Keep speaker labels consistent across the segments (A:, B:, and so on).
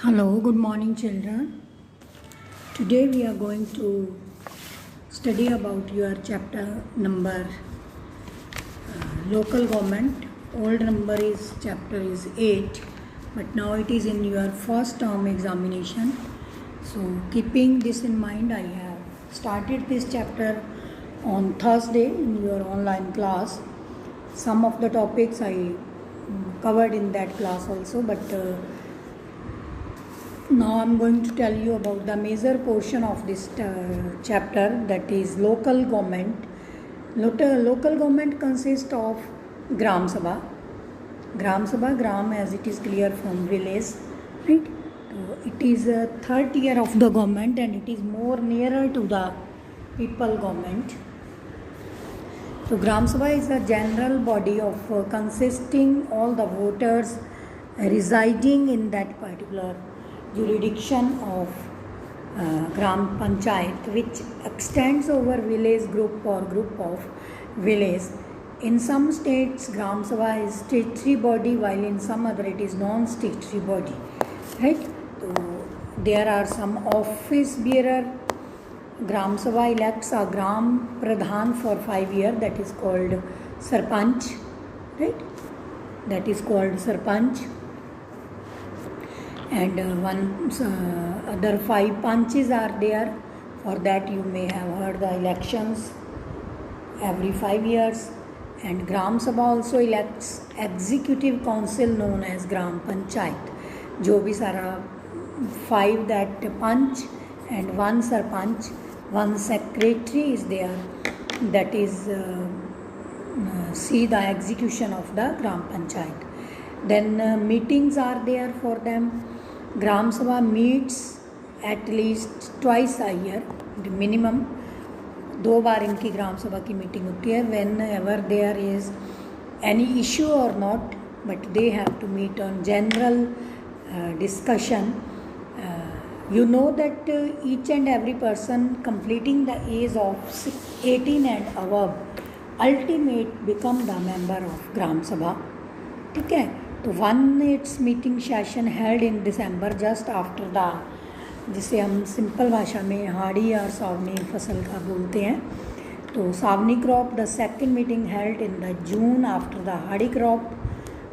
A: Hello, good morning, children. Today we are going to study about your chapter number local government. Old number is chapter is 8, but now it is in your first term examination. So, keeping this in mind, I have started this chapter on Thursday in your online class. Some of the topics I covered in that class also, but now I'm going to tell you about the major portion of this chapter, that is local government. Local government consists of Gram Sabha. Gram as it is clear from village, right? So it is a third tier of the government and it is more nearer to the people government. So Gram Sabha is a general body of consisting all the voters residing in that particular jurisdiction of Gram Panchayat, which extends over village group or group of village. In some states, Gram Sabha is statutory body, while in some other it is non-statutory body, right? So there are some office bearer. Gram Sabha elects a Gram Pradhan for 5 years, that is called Sarpanch, right? That is called Sarpanch. And other 5 punches are there. For that you may have heard the elections every 5 years. And Gram Sabha also elects executive council known as Gram Panchayat. जो भी सारा 5 that punch and 1 sarpanch, 1 secretary is there, that is see the execution of the Gram Panchayat. Then meetings are there for them. Gram Sabha meets at least twice a year, the minimum 2 बार इनकी ग्राम सभा की meeting होती है. whenever there is any issue or not, but they have to meet on general discussion. You know that each and every person completing the age of 18 and above ultimate become the member of ग्राम सभा. ठीक है, तो one it's meeting session held in December just after the, जिसे हम simple भाषा में हाड़ी और सावनी फसल का बोलते हैं. तो sawani crop the second meeting held in the June after the hadi crop,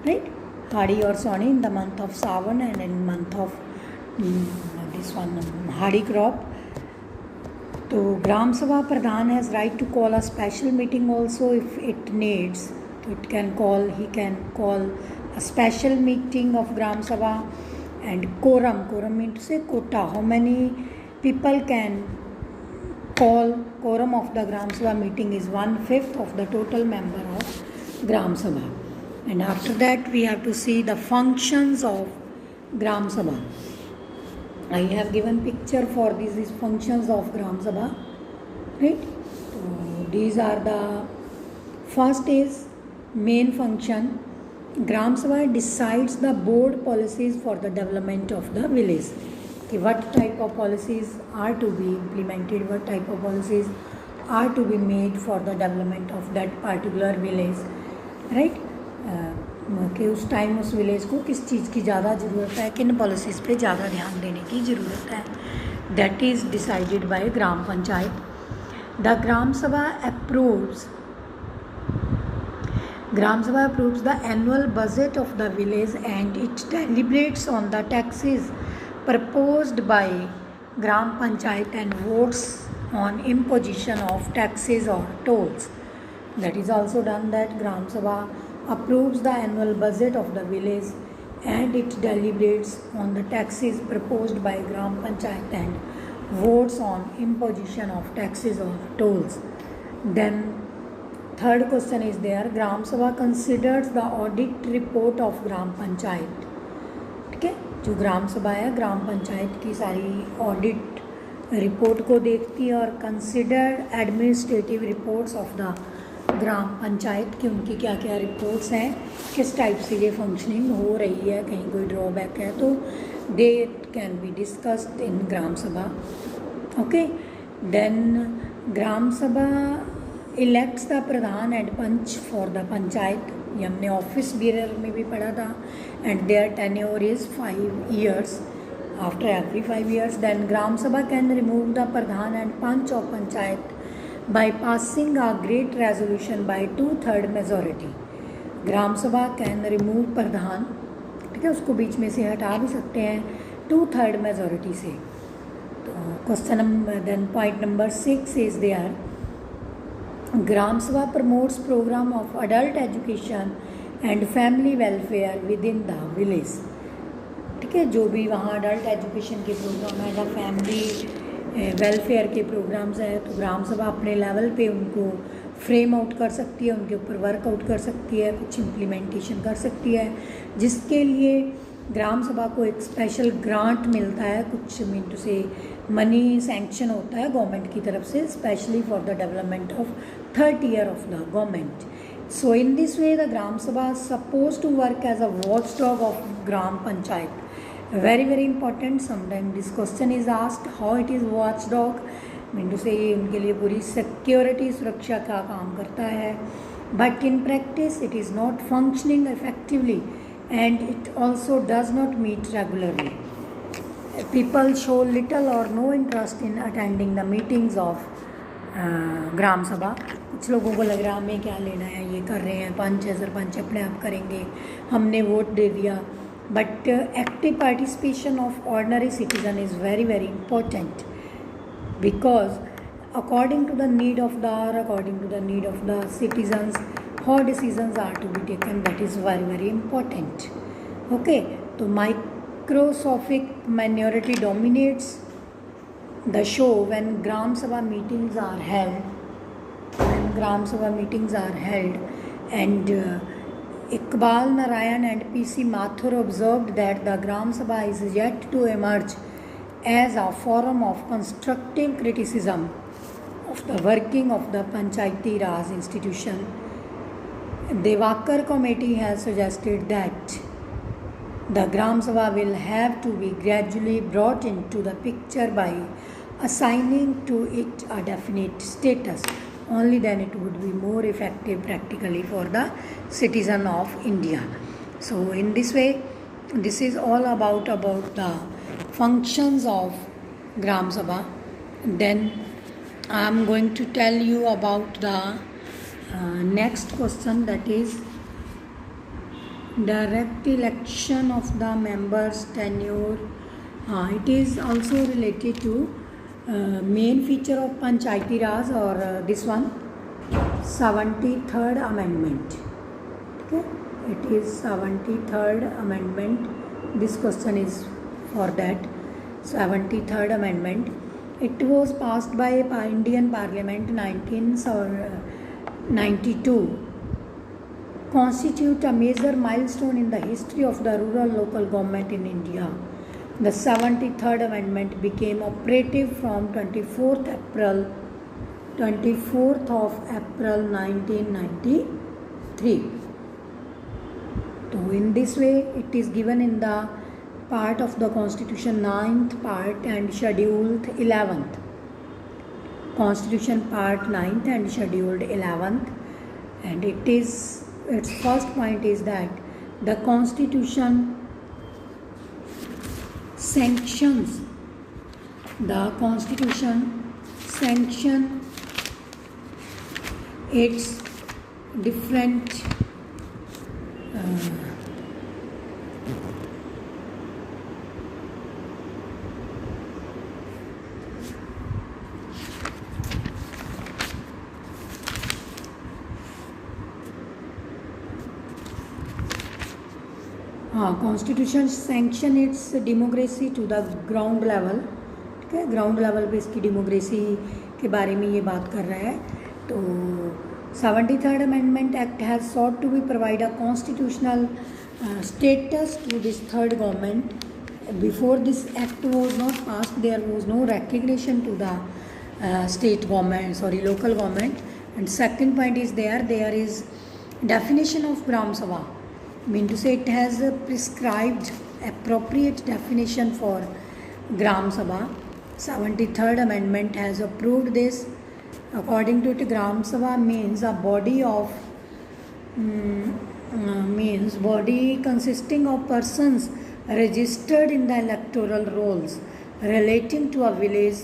A: right? Hadi और sawani in the month of Sawan and in month of this one hadi crop. तो gram sabha pradhan has right to call a special meeting also if it needs. He can call a special meeting of Gram Sabha. And quorum means to say quota, how many people can call. Quorum of the Gram Sabha meeting is 1/5 of the total member of Gram Sabha. And after that we have to see the functions of Gram Sabha. I have given picture for these functions of Gram Sabha, right? So these are the first is main function. Gram Sabha decides the board policies for the development of the village. कि what type of policies are to be implemented, what type of policies are to be made for the development of that particular village, right? कि उस time उस village को किस चीज़ की ज़्यादा ज़रूरत है, किन पॉलिसीज़ पे ज़्यादा ध्यान देने की ज़रूरत है. That is decided by gram panchayat. The Gram Sabha approves the annual budget of the village and it deliberates on the taxes proposed by Gram Panchayat and votes on imposition of taxes or tolls. That is also done, that Gram Sabha approves the annual budget of the village and it deliberates on the taxes proposed by Gram Panchayat and votes on imposition of taxes or tolls. Then third question is there, Gram Sabha considers the audit report of Gram Panchayat. ठीक है, जो ग्राम सभा है ग्राम पंचायत की सारी audit report को देखती है और considered administrative reports of the gram panchayat की उनकी क्या क्या रिपोर्ट्स हैं, किस टाइप से ये फंक्शनिंग हो रही है, कहीं कोई ड्रॉबैक है तो they can be discussed in gram sabha. Okay, then gram sabha elects the pradhan and panch for the panchayat. ये हमने ऑफिस बेरर में भी पढ़ा था. And their tenure is 5 years. after every 5 years. Then Gram Sabha can remove the Pradhan and Panch of Panchayat by passing a great resolution by 2/3 majority. ग्राम सभा can remove प्रधान, ठीक है, उसको बीच में से हटा भी सकते हैं 2/3 मेजोरिटी से. तो question number then point number 6 is there Gram Sabha promotes programme of adult education and family welfare with in the village. ठीक है, जो भी वहाँ अडल्ट एजुकेशन के प्रोग्राम है या फैमिली वेलफेयर के प्रोग्राम्स हैं, तो ग्राम सभा अपने लेवल पे उनको फ्रेम आउट कर सकती है, उनके ऊपर वर्क आउट कर सकती है, कुछ इम्प्लीमेंटेशन कर सकती है, जिसके लिए ग्राम सभा को एक स्पेशल ग्रांट मिलता है, कुछ मीन से मनी सैंक्शन होता है गवर्नमेंट की तरफ से, specially for the development of 3rd year of the government. So in this way the Gram Sabha is supposed to work as a watchdog of Gram Panchayat. Very important. Sometimes this question is asked how it is watchdog. Mean to say ये उनके लिए पूरी security सुरक्षा का काम करता है, but in practice it is not functioning effectively and it also does not meet regularly. People show little or no interest in attending the meetings of Gram Sabha. कुछ लोगों को लग रहा है हमें क्या लेना है, ये कर रहे हैं, पंच है सरपंच अपने आप करेंगे, हमने वोट दे दिया. But active participation of ordinary citizen is very important, because according to the need of the hour, according to the need of the citizens, how decisions are to be taken, that is very important. Okay, so microscopic minority dominates the show when Gram Sabha meetings are held. And Iqbal Narayan and PC Mathur observed that the Gram Sabha is yet to emerge as a forum of constructive criticism of the working of the Panchayati Raj institution. Devakar committee has suggested that the Gram Sabha will have to be gradually brought into the picture by assigning to it a definite status. Only then it would be more effective practically for the citizen of India. So in this way, this is all about the functions of Gram Sabha. Then I am going to tell you about the next question, that is direct election of the members tenure. It is also related to main feature of Panchayati Raj or this one 73rd amendment. Okay, it is 73rd amendment. This question is for that 73rd amendment. It was passed by Indian Parliament 1992. Constitute a major milestone in the history of the rural local government in India. The 73rd amendment became operative from 24th of April 1993. So in this way it is given in the part of the Constitution 9th part and scheduled 11th. Constitution part 9th and scheduled 11th, and its first point is that the Constitution sanctions its different constitution sanction its democracy to the ground level. ठीक है, ground level पे इसकी democracy के बारे में ये बात कर रहा है. तो 73rd amendment act has sought to be provide a constitutional status to this third government. Before this act was not passed, there was no recognition to the state government, local government. And second point is there is definition of Gram Sabha. Mean to say it has a prescribed appropriate definition for Gram Sabha. 73rd amendment has approved this. According to it, Gram Sabha means a body consisting of persons registered in the electoral rolls relating to a village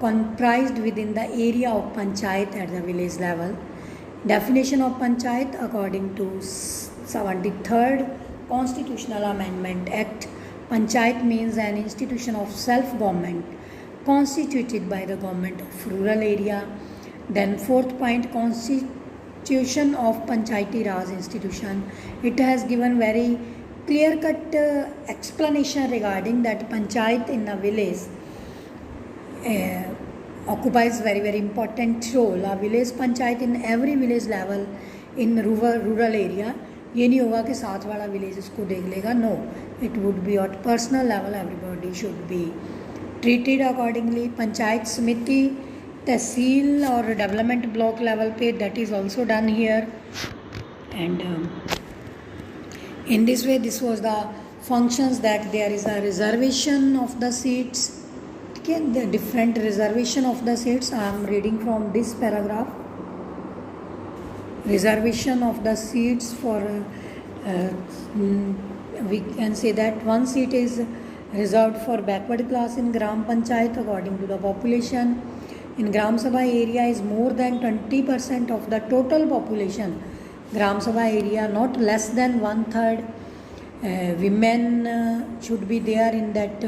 A: comprised within the area of panchayat at the village level. Definition of panchayat according to 73rd Constitutional Amendment Act. Panchayat means an institution of self-government constituted by the government of rural area. Then fourth point, constitution of Panchayati Raj institution. It has given very clear-cut explanation regarding that panchayat in a village occupies very important role. A village panchayat in every village level in rural area. ये नहीं होगा कि साथ वाला village इसको देख लेगा. No, it would be at personal level. Everybody should be treated accordingly. Panchayat samiti, tehsil और डेवलपमेंट ब्लॉक लेवल पे that is also done here. And in this way this was the functions that there is a reservation of the seats. Okay, the different reservation of the seats. I am reading from this paragraph. Reservation of the seats for we can say that one seat is reserved for backward class in Gram Panchayat according to the population. In Gram Sabha area is more than 20% of the total population. Gram Sabha area not less than 1/3. Women should be there in that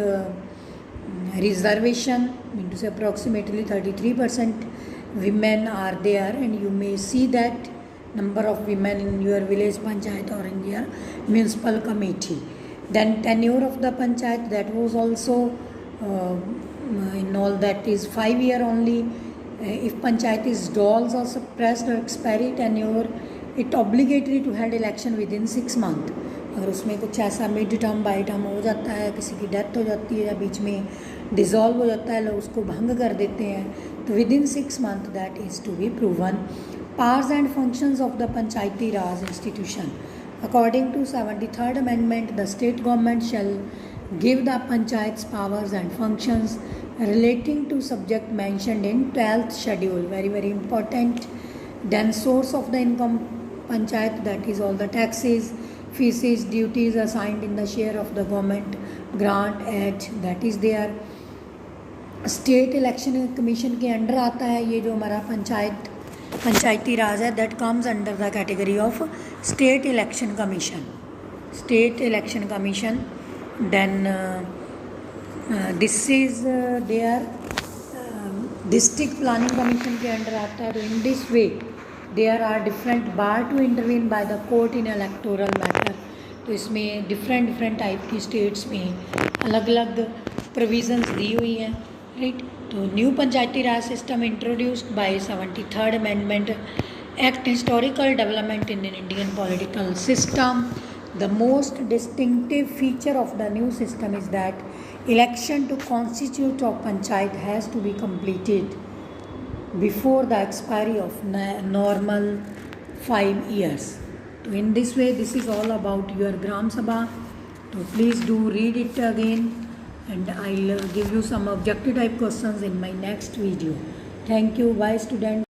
A: reservation, mean to say approximately 33% women are there, and you may see that number of women in your village panchayat or in your municipal committee. Then tenure of the panchayat, that was also in all that is 5 year only. If panchayat is dissolved or suppressed or expiry tenure, it obligatory to hold election within 6 months. अगर उसमें कुछ ऐसा mid term by term हो जाता है, किसी की death हो जाती है या बीच में डिज़ोल्व हो जाता है, लोग उसको भंग कर देते हैं, तो within 6 month that is to be proven. Powers and functions of the panchayati raj institution. According to 73rd amendment, the state government shall give the panchayats powers and functions relating to subject mentioned in 12th schedule. Very important. Then source of the income panchayat, that is all the taxes, fees, duties assigned in the share of the government, grant, aid, that is there. State election commission के under आता है ये जो हमारा पंचायती राज है, that comes under the category of state election commission. Then this is there district planning commission के under आता है. तो in this way there are different bar to intervene by the court in electoral matter. तो इसमें different type की states में अलग अलग प्रोविजंस दी हुई हैं, राइट. तो new Panchayati Raj system introduced by 73rd amendment act, historical development in Indian political system. The most distinctive feature of the new system is that election to constitute of panchayat has to be completed before the expiry of normal 5 years. So in this way, this is all about your Gram Sabha. So please do read it again, and I'll give you some objective type questions in my next video. Thank you. Bye students.